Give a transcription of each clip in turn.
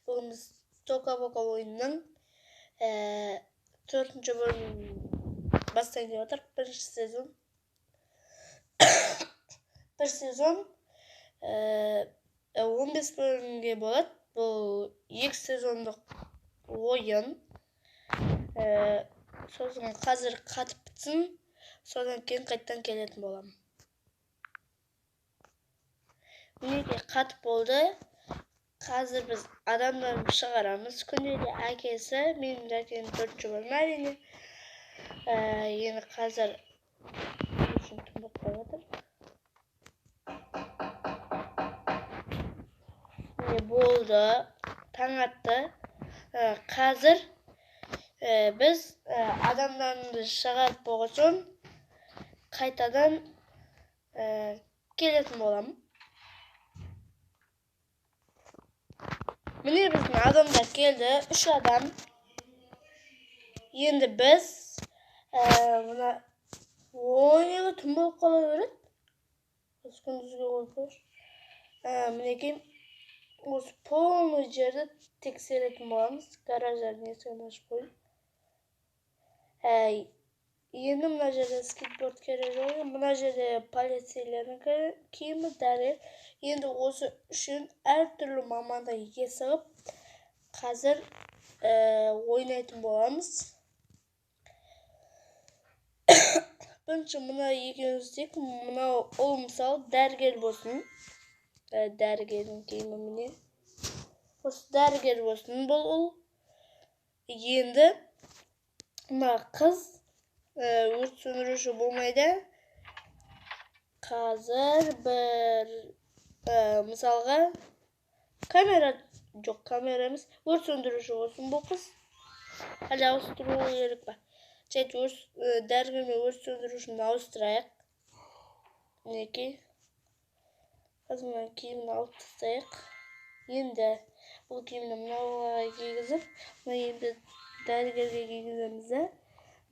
Бүгін біз Тока-бока ойынның 4-ші бөлімін бастайын деп отырмық. Бір сезон 15 бөлімге болады. Бұл 2 сезондық ойын. Сосын қазір қатып бітсін, содан кейін қайттан келетін болам. Мінеке қатып болды. Қазір біз адамдарды шығарамыз. Күнделі әкесі, менің әкем 4-ші бөлім әрине. Енді қазір үшін түн болып қойып отыр. Болды, таң атты. Қазір біз адамдарды шығарып болған соң қайтадан келетін болам. Міне біздің адамдар келді, 3 адам. Енді біз мына ойығы түн болып қала береді. Осы күндізге қойып қойшы. Мінекей осы полный жерді тексеретін боламыз. Гараждардың есігін ашып қойып. Енді мына жерде скейтборд керек жоқ. Мына жерде полицейлердің киімі, дәрі. Енді осы үшін әртүрлі маманда есігіп, қазір ойнайтын боламыз. Бірінші мұна екеуміз тек, мұна ол мысалы дәрігер болсын. Дәрігердің киімі міне. Осы дәрігер болсын бұл ол. Енді мұна қыз өрт сөндіруші болмайды. Қазір бір мысалға камера жоқ, камера емес, өрт сөндіруші болсын бұл қыз. Әлі ауыстыру керек па? Жәйті дәрігер мен өрт сөндірушіні ауыстырайық. Мінекей. Қазір мына киімін алып тастайық. Енді бұл киімді мынауға кигізіп, мына енді дәрігерге кигіземіз.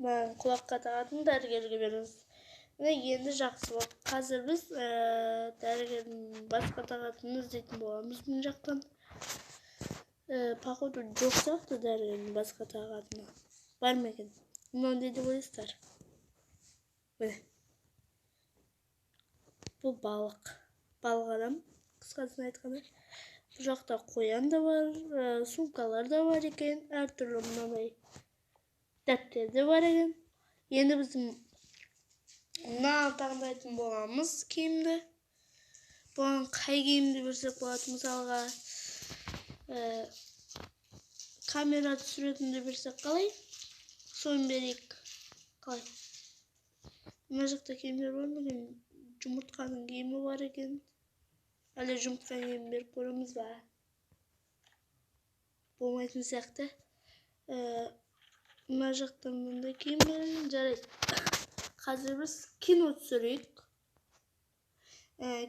Мына құлаққа тағатын дәрігерге береміз. Енді жақсы болды. Қазір біз дәрігердің басқа тағатынын іздейтін боламыз бұл жақтан. Походу жоқ сияқты дәрігердің басқа тағатыны. Бар ма екен? Мынау не деп ойлайсыздар? Міне. Бұл балық. Балық адам, қысқасын айтқанда. Бұл жақта қоян да бар, сумкалар да бар екен, әртүрлі мынандай дәптер де бар екен. Енді біздің мына таңдайтын боламыз киімді. Бұған қай киімді берсек болады, мысалға камера түсіретінді берсек қалай? Соны берейік. Қалай? Мына жақта киімдер бар ма екен? Жұмыртқаның киімі бар екен. Әлі жұмыртқаның киімін беріп көреміз ба? Болмайтын сияқты. Мына жақта мынандай киім бар екен. Жарайды. Қазір біз кино түсірейік.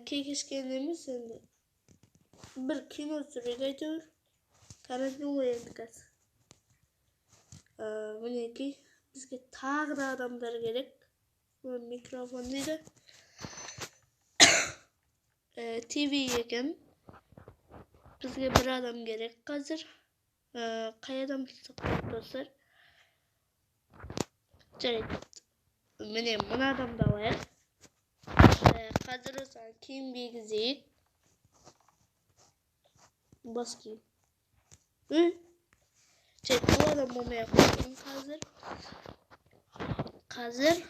Кешкен емес енді. Бір кино түсірейік әйтеуір. Карантин ғой енді қазір. Мінекей, бізге тағы да адамдар керек. Микрофон дейді. ТВ екен. Бізге бір адам керек қазір. Қай адам білсек болады достар? Жарайды. Міне мұны адамды алайық. Қазір осыған киім кигізейік. Бас киім. Жарайды, бұл адам болмай қойсын қазір. Қазір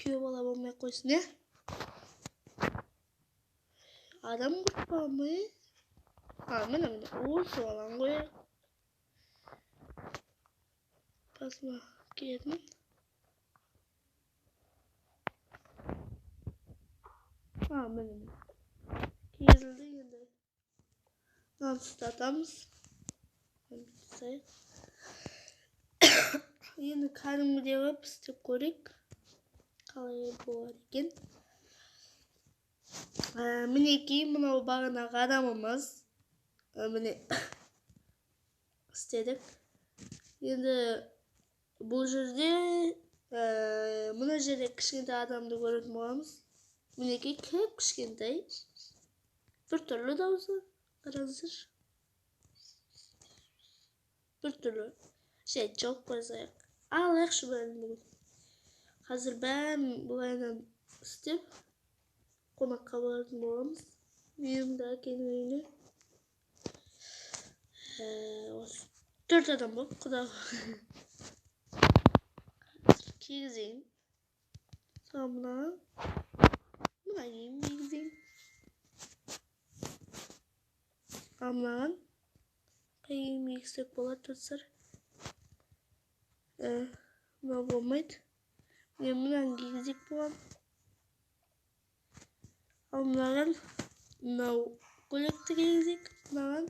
күйеу бала болмай қойсын, Адам құртпа ма? Міне, осы баланы қояйық. Басыма киетін. Міне. Киізілді енді. Мынаны ұстатамыз. Енді кәдімгідей қойып істеп көрейік. Қалай болады екен. Мінекей, мынау бағанағы адамымыз. Міне істедік. Енді бұл жерде мына жерде кішкентай адамды көретін боламыз. Mineki hep kışkentay. Bir türlü de olsa aranızır. Bir türlü şey çok bazayak. Al şu bölümü. Hazır ben bu aynen isteyip konak kabardım olamız. Benim daha kendimini. Dört adam bu. Kadar. Kizin. Sonra buna yiyeyim kizin. Aman. Kayım yüksek bola tutsar. Ne olmaydı? Benim hangi gizik bu? Onların no kolektif gizik. Onların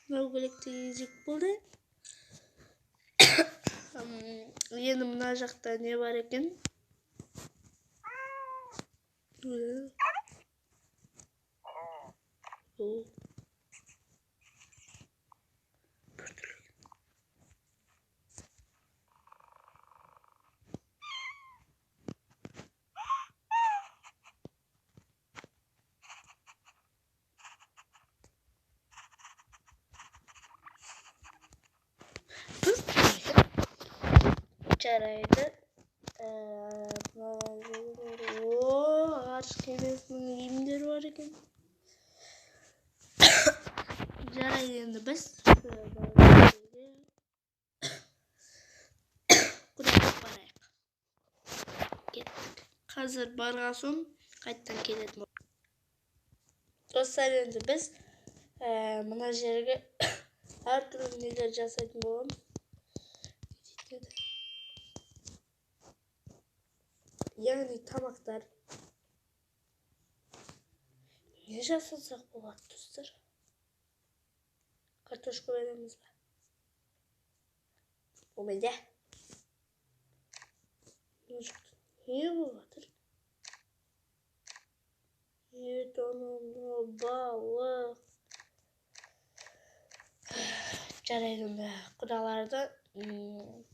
no kolektif gizik buldu. Yeni münacakta ne var eken? Çaraydı. Ağaç kelimesinin yemleri var eken. Çaraydı biz. Kudamak barayak. Hazır bargasun qayttan keledim. Dostlar endi biz mına жерге her türlü neler жасайтын боламыз. Yani tamaklar ne жасасақ болады достар? Картошка береміз бе? Болмайды. Не болып жатыр? Ет анау балық. Жарайды онда құдаларды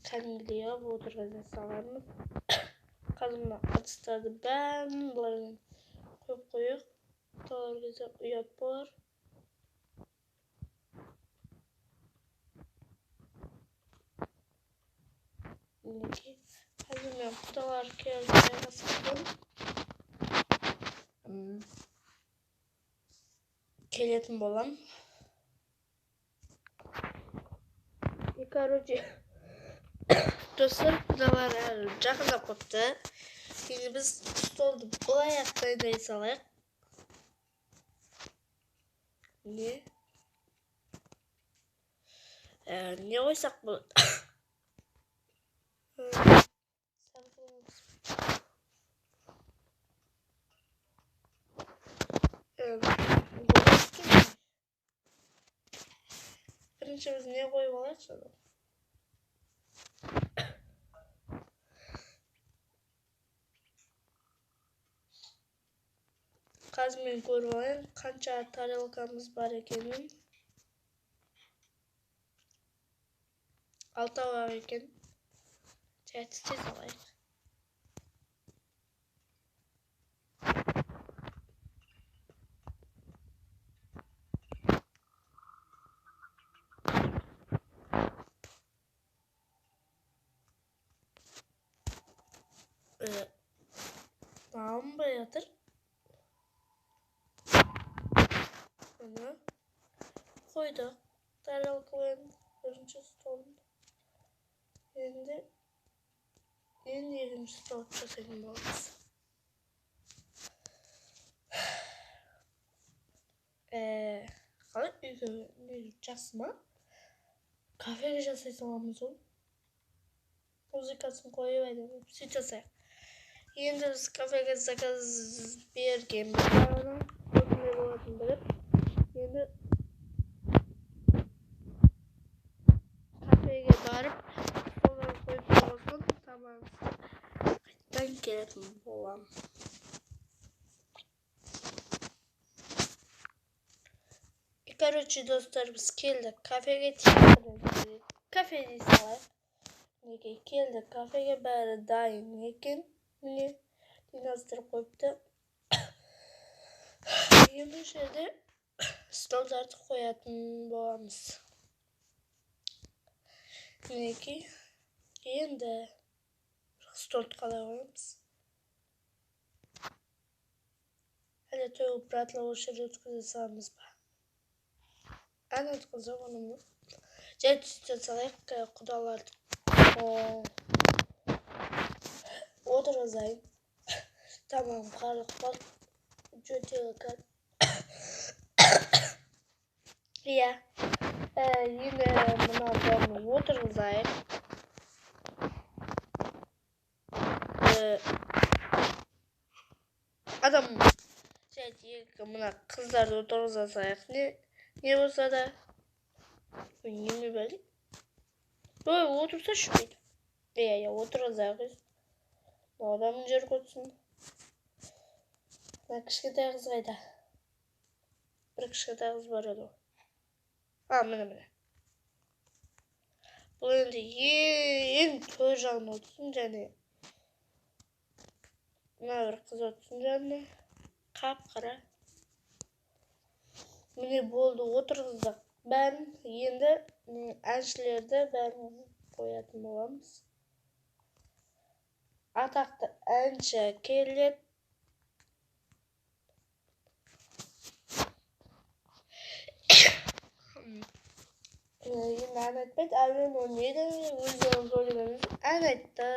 кәдімгідей алып отырғыза саламыз. Қазір мына ыдыстарды бәрін былай қойып қояйық. Талар кезде ұят болар. Қазір мен құдалар келіп қойғасым. Келетін болам. И короче, достар, құдалар жақындап қойыпты. Енді біз столды былай ақтайдай салайық. Не қойсақ болады? Бірінші біз не қойып алайық сонда? Қазір мен көріп алайын қанша тарелкамыз бар екенін. 6 бар екен. Тез алайық. Tamam mı yatır? Bunu koyduk. Tarelkaların birinci stolun. Şimdi en ikinci stol çözelim olmaz. Қалай үйге жасыма? Кафеге жасай саламыз ол. Музыкасын қойып айдым. Сөйт жасайық. Енді біз кафеге заказ бергенбіз. Осындай болатын біліп. Енді kafeye barıp sonra koyup olsun tamam. Ben gelelim bolam. Короче, dostlar biz keldik kafeye tekrar kafeyi salay. Nege keldik kafeye bari dayım ekin. Mine dinastır koyup da Yine şeyde stollarda koyatın boğamız. Neki endi stol koyamiz. Hali to'y bratlar o'sha yerda o'tkazamiz. Ana o'tkazib onu. Salak kudalar. O'tirayım. Tamam, qalıqlar jo'jagan. Ya. Yine bunlardan o'tirayım. Adam buna kızlar da o'tirsayak ne olsa da yemi böyle. Böyle otursa şu bir. Ya o'tirayız. Bu adam yer koysun. Ben kışkıda kız kayda. Bir kışkıda kız var edi. Ha, mene. Bu endi en to'y жағына o'tsin және mına bir kız o'tsin және qap-qara. Mine bo'ldi, o'tirgizdik. Ben endi anshlarda bärini qo'yатын bo'lamiz. Атақты ancha keladi. Endi anaytmaydi, avval o'ynaydi, o'zini zo'rlaganimiz anaytdi.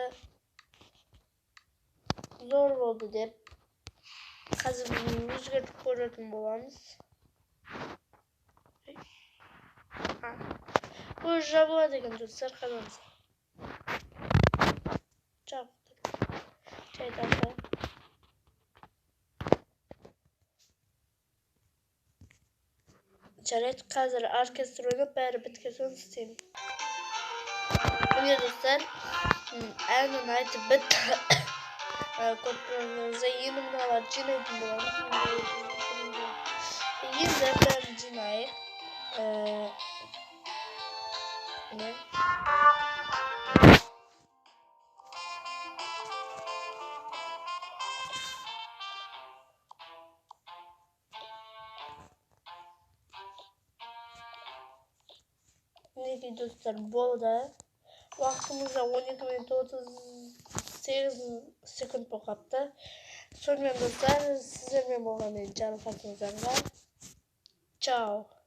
Zo'r bo'ldi deb hozir o'zgartib ko'rатын bo'lamiz. Bu bo'ladi ekan do'stlar, qadamimiz. Çaydanlar. Çaret hazır orkestr oynab bari bitkasin isteyim. Bugün dostlar aynen aytib bitti. Ko'rganingizda yeni bunalar jinaydim bo'lamiz. Endi ben jinay. Ne? Neydi dostlar, bo'ldi. Vaqtimizda 12 minut 38 sekund bo'libdi. Sonradan dostlar, sizlarga bo'lgan jarohatingizdan ciao.